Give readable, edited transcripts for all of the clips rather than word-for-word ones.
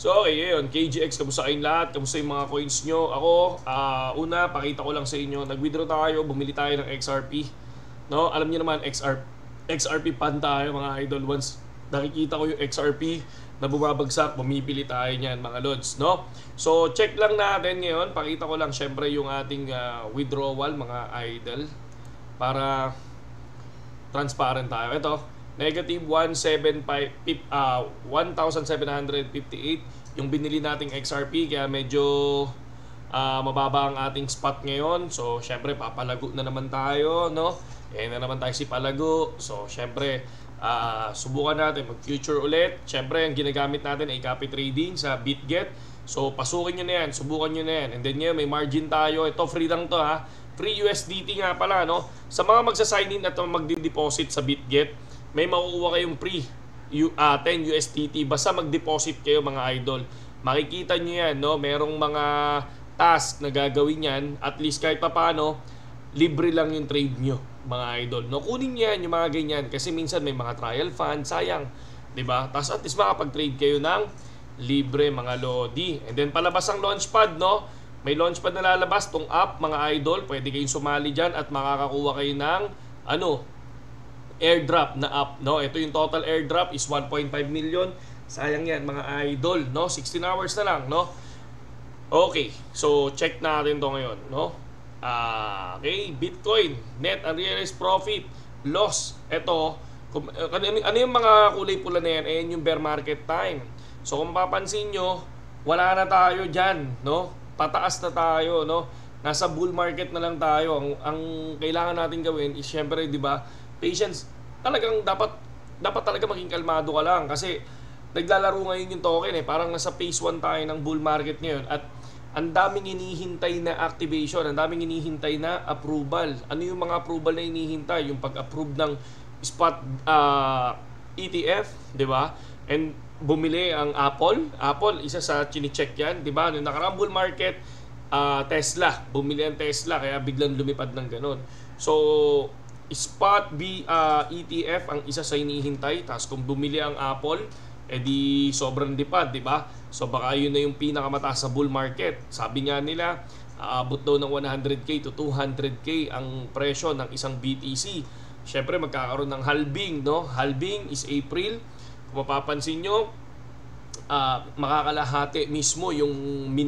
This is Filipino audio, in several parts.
So okay, yun. KGX, kamusta kayong lahat? Kamusta yung mga coins nyo? Ako, una, pakita ko lang sa inyo. Nag-withdraw tayo, bumili tayo ng XRP. No? Alam niyo naman, XRP pan tayo mga idol. Once nakikita ko yung XRP na bumabagsak, bumibili tayo niyan mga lods. No? So check lang natin ngayon. Pakita ko lang syempre yung ating withdrawal mga idol. Para transparent tayo. Ito, negative 1,758 yung binili nating XRP, kaya medyo mababa ang ating spot ngayon. So syempre papalago na naman tayo, no? Na naman tayo si palago. So syempre subukan natin mag future ulit. Syempre ang ginagamit natin ay copy trading sa BitGet. So pasukin nyo na yan, subukan nyo na yan. And then ngayon may margin tayo. Ito free lang to ha. Free USDT nga pala, no? Sa mga magsa-sign in at magdi-deposit sa BitGet, may makukuha kayong free 10 USDT. Basta mag-deposit kayo mga idol. Makikita nyo yan, no? Merong mga task na gagawin yan. At least kahit paano, libre lang yung trade nyo mga idol. No, kunin nyo yan yung mga ganyan. Kasi minsan may mga trial fund, sayang. Diba? Tapos at least makapag-trade kayo ng libre mga lodi. And then palabas ang launchpad, no? May launchpad na lalabas tong app mga idol. Pwede kayong sumali dyan at makakakuha kayo ng airdrop na app, no? Ito yung total airdrop is 1.5 million. Sayang yan mga idol, no? 16 hours na lang, no? Okay, so check natin to ngayon, no? Okay, Bitcoin, net unrealized profit, loss. Ito, ano yung mga kulay pula na yan? Ayan yung bear market time. So kung mapapansin nyo, wala na tayo dyan, no? Pataas na tayo, no? Nasa bull market na lang tayo. Ang kailangan natin gawin is syempre, di ba, patience. Talagang dapat talaga maging kalmado ka lang kasi naglalaro ngayon yung token parang nasa phase 1 tayo ng bull market ngayon at ang daming hinihintay na activation, ang daming hinihintay na approval. Ano yung mga approval na hinihintay? Yung pag-approve ng spot ETF, di ba? And bumili ang Apple, isa sa chine-check yan, di ba? Noong nakaraang bull market, Tesla, bumili ang Tesla kaya biglang lumipad ng ganun. So spot ETF ang isa sa hinihintay. Tapos kung bumili ang Apple, edi sobrang lipad, di ba? So baka yun na yung pinakamataas sa bull market. Sabi nga nila, aabot daw ng 100k to 200k ang presyo ng isang BTC. Syempre magkakaroon ng halving, no? Halving is April. Kung mapapansin nyo, makakalahati mismo yung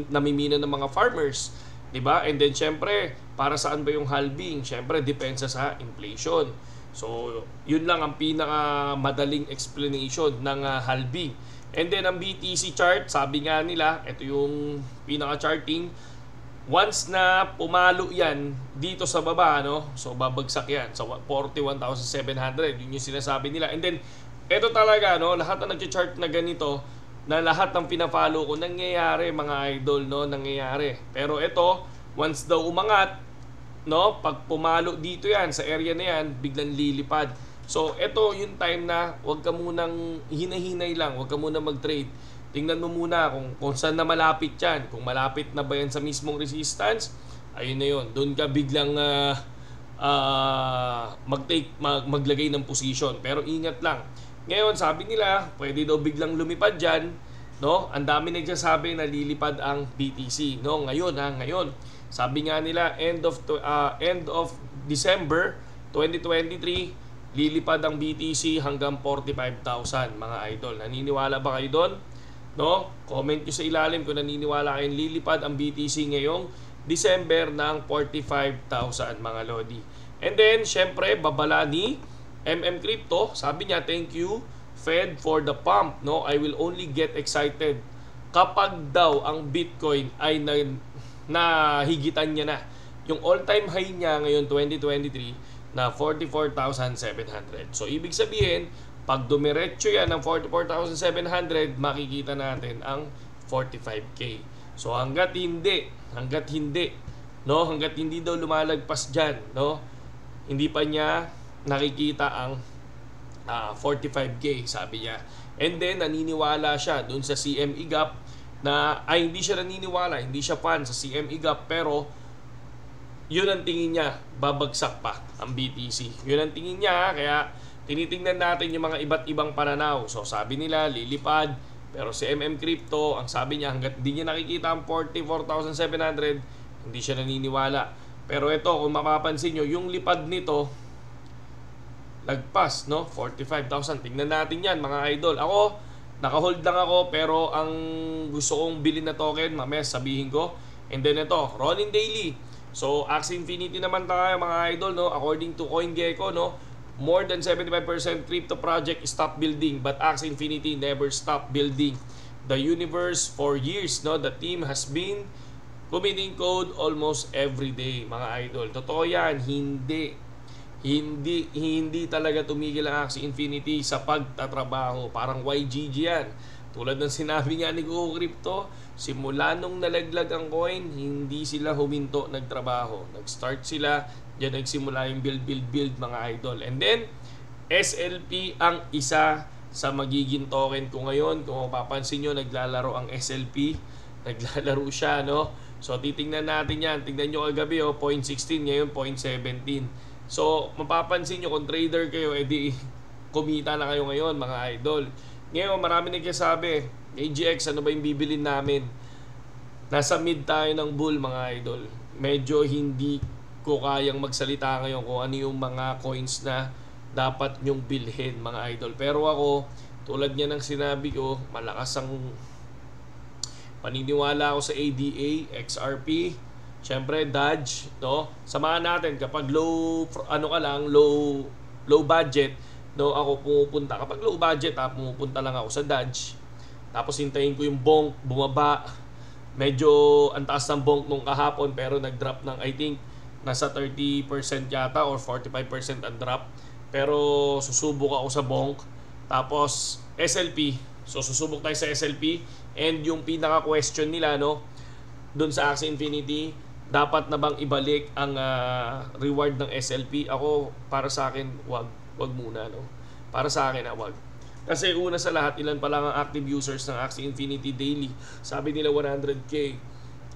namimina ng mga farmers, diba? And then syempre, para saan ba yung halving? Syempre, depensa sa inflation. So, yun lang ang pinakamadaling explanation ng halving. And then, ang BTC chart, sabi nga nila, ito yung pinaka-charting, once na pumalo yan dito sa baba, no? So, babagsak yan sa 41,700. Yun yung sinasabi nila. And then, ito talaga, no? Lahat na nag-chart na ganito, na lahat ng pina-follow ko nangyayari mga idol, no, nangyayari. Pero ito, once daw umangat, no, pag pumalo dito yan sa area na yan, biglang lilipad. So ito yung time na wag ka munang hinahinay lang, wag ka munang mag-trade. Tingnan mo muna kung saan na malapit yan. Kung malapit na ba yan sa mismong resistance, ayun na yun. Doon ka biglang maglagay ng position. Pero ingat lang. Ngayon, sabi nila, pwede daw biglang lumipad dyan, no? Ang dami nagsasabi na lilipad ang BTC, no? Ngayon, ngayon. Sabi nga nila, end of December 2023, lilipad ang BTC hanggang 45,000, mga idol. Naniniwala ba kayo doon? No? Comment nyo sa ilalim kung naniniwala kayong lilipad ang BTC ngayong December ng 45,000, mga lodi. And then, syempre, babala ni Crypto, sabi niya, thank you Fed for the pump, no? I will only get excited kapag daw ang Bitcoin ay nahigitan niya na yung all-time high niya ngayon 2023 na 44,700. So ibig sabihin, pag dumiretso yan ng 44,700, makikita natin ang 45k. So hanggat hindi, no? Hanggat hindi daw lumalagpas diyan, no? Hindi pa niya nakikita ang 45k, sabi niya. And then naniniwala siya dun sa CME gap na hindi siya naniniwala, hindi siya fan sa CME gap, pero yun ang tingin niya, babagsak pa ang BTC. Yun ang tingin niya, kaya tinitingnan natin yung mga iba't ibang pananaw. So sabi nila lilipad, Pero si MM Crypto, ang sabi niya, hanggat hindi niya nakikita ang 44,700, hindi siya naniniwala. Pero ito, kung mapapansin nyo, yung lipad nito, lagpas, no? 45,000. Tingnan natin yan, mga idol. Ako, naka-hold lang ako, pero ang gusto kong bilhin na token, mamaya sabihin ko. And then ito, Ronin Daily. So, Axie Infinity naman tayo, mga idol, no? According to CoinGecko, no? More than 75% crypto project stop building, but Axie Infinity never stop building the universe for years, no? The team has been committing code almost every day, mga idol. Totoo yan, hindi talaga tumigil ang Axie Infinity sa pagtatrabaho. Parang YGG yan. Tulad ng sinabi nga ni Go Crypto, simula nung nalaglag ang coin, hindi sila huminto nagtrabaho. Nag-start sila, diyan nagsimula yung build mga idol. And then, SLP ang isa sa magiging token ko ngayon. Kung mapapansin nyo, naglalaro ang SLP. Naglalaro siya, no? So, titingnan natin yan. Tingnan nyo kagabi, 0.16, ngayon 0.17. So, mapapansin nyo kung trader kayo, edi kumita na kayo ngayon, mga idol. Ngayon, marami nagsasabi, AGX, ano ba yung bibilin namin? Nasa mid tayo ng bull, mga idol. Medyo hindi ko kayang magsalita ngayon kung ano yung mga coins na dapat nyong bilhin, mga idol. Pero ako, tulad niya ng sinabi ko, malakas ang paniniwala ako sa ADA, XRP, syempre Dodge, no? Samahan natin kapag low budget, no, ako pumupunta kapag low budget, pumupunta lang ako sa Dodge. Tapos hintayin ko yung bonk bumaba. Medyo ang taas ng bonk nung kahapon pero nag-drop ng I think nasa 30% yata or 45% ang drop. Pero susubok ako sa bonk. Tapos SLP. So susubok tayo sa SLP and yung pinaka-question nila, no, doon sa Axie Infinity, dapat na bang ibalik ang reward ng SLP? Ako, para sa akin, wag muna, no? Para sa akin, wag. Kasi una sa lahat, ilan pa lang ang active users ng Axie Infinity daily? Sabi nila 100k.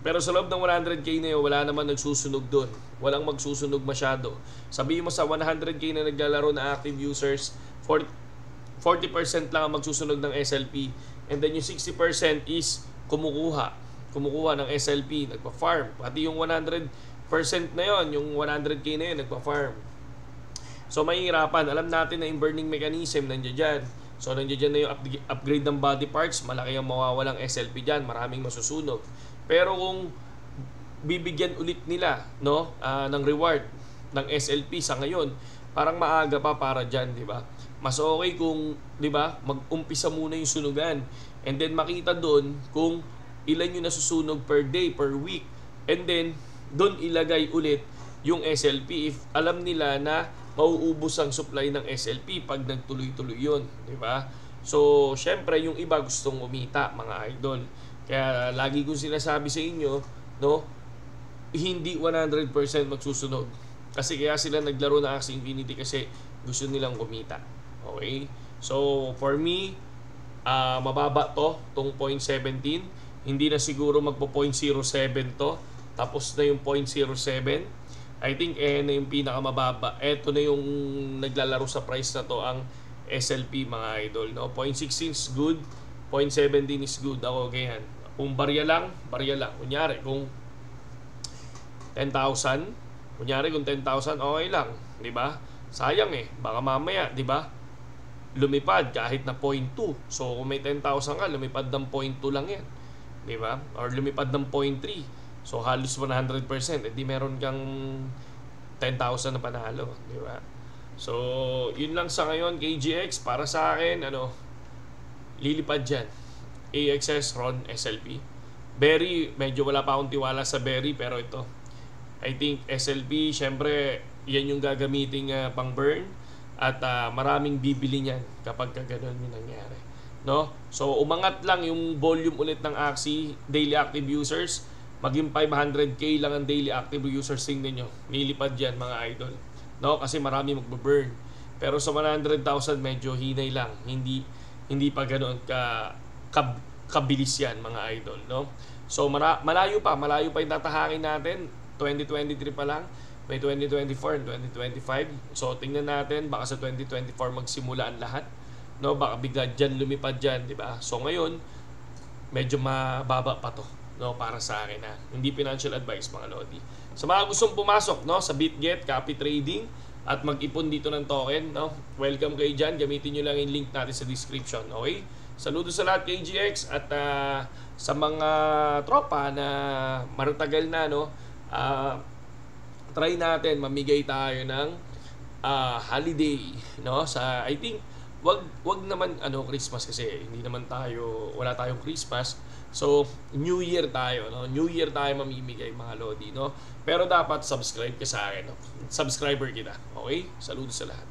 Pero sa loob ng 100k na yun, wala naman nagsusunog doon. Walang magsusunog masyado. Sabihin mo sa 100k na naglalaro na active users, 40% lang ang magsusunog ng SLP. And then yung 60% is kumukuha ng SLP, nagpa-farm. Pati yung 100% na yon, yung 100k na yun, nagpa-farm. So mahihirapan. Alam natin na yung burning mechanism nandiyan dyan. So nandiyan dyan na yung upgrade ng body parts. Malaki ang mawawalang SLP dyan. Maraming masusunog. Pero kung bibigyan ulit nila, no, ng reward ng SLP sa ngayon, parang maaga pa para dyan, di ba? Mas okay kung, di ba, mag-umpisa muna yung sunugan. And then makita doon kung ilan yung nasusunog per day, per week. And then, doon ilagay ulit yung SLP if alam nila na mauubos ang supply ng SLP pag nagtuloy-tuloy yun, di ba? So, syempre, yung iba gustong umita, mga idol. Kaya, lagi kong sinasabi sa inyo, no, hindi 100% magsusunog. Kasi kaya sila naglaro ng Axie Infinity kasi gusto nilang umita. Okay? So, for me, mababa tong 0.17. Hindi na siguro magpo 0.07 to. Tapos na yung 0.07. I think na yung pinakamababa. Ito na yung naglalaro sa price na to, ang SLP, mga idol, no? 0.16 is good, 0.17 is good. Ako ganyan. Kung barya lang. Kunyari, kung 10,000, kung 10,000, okay lang, di ba? Sayang baka mamaya, di ba, lumipad kahit na 0.2. So kung may 10,000 ka, lumipad ng 0.2 lang yan, di ba? Or lumipad ng 0.3. So halos 100%, di meron kang 10,000 na panalo, di ba? So yun lang sa ngayon, KGX. Para sa akin, lilipad dyan. AXS, RON, SLP. Berry, medyo wala pa akong tiwala sa Berry, pero ito, I think SLP, syempre, yan yung gagamiting pang burn. At maraming bibili niyan kapag gano'n yung nangyari, no? So umangat lang yung volume ulit ng Axie daily active users. Maging 500k lang ang daily active users, tingnan nyo, nilipad yan, mga idol, no? Kasi marami magbe-burn. Pero sa 100,000 medyo hinay lang, hindi pa ganoon kabilis yan, mga idol, no? So malayo pa yung tatahakin natin. 2023 pa lang, may 2024 and 2025. So tingnan natin, baka sa 2024 magsimula ang lahat. no? Baka bigla dyan lumipad dyan, di ba? So ngayon, medyo mababa pa to, no, para sa akin, ha. Hindi financial advice, mga lodi. Sa mga gustong pumasok, no, sa BitGet, copy trading, at mag-ipon dito ng token, no, welcome kayo dyan. Gamitin nyo lang yung link natin sa description, okay? Saludo sa lahat kay GX at sa mga tropa na maratagal na, no, try natin mamigay tayo ng holiday, no, sa I think wag naman Christmas, kasi hindi naman wala tayong Christmas. So New Year tayo, no, New Year tayo mamimigay, mga lodi, no, pero dapat subscribe ka sa akin, no? Subscriber kita, okay? Saludo sa lahat.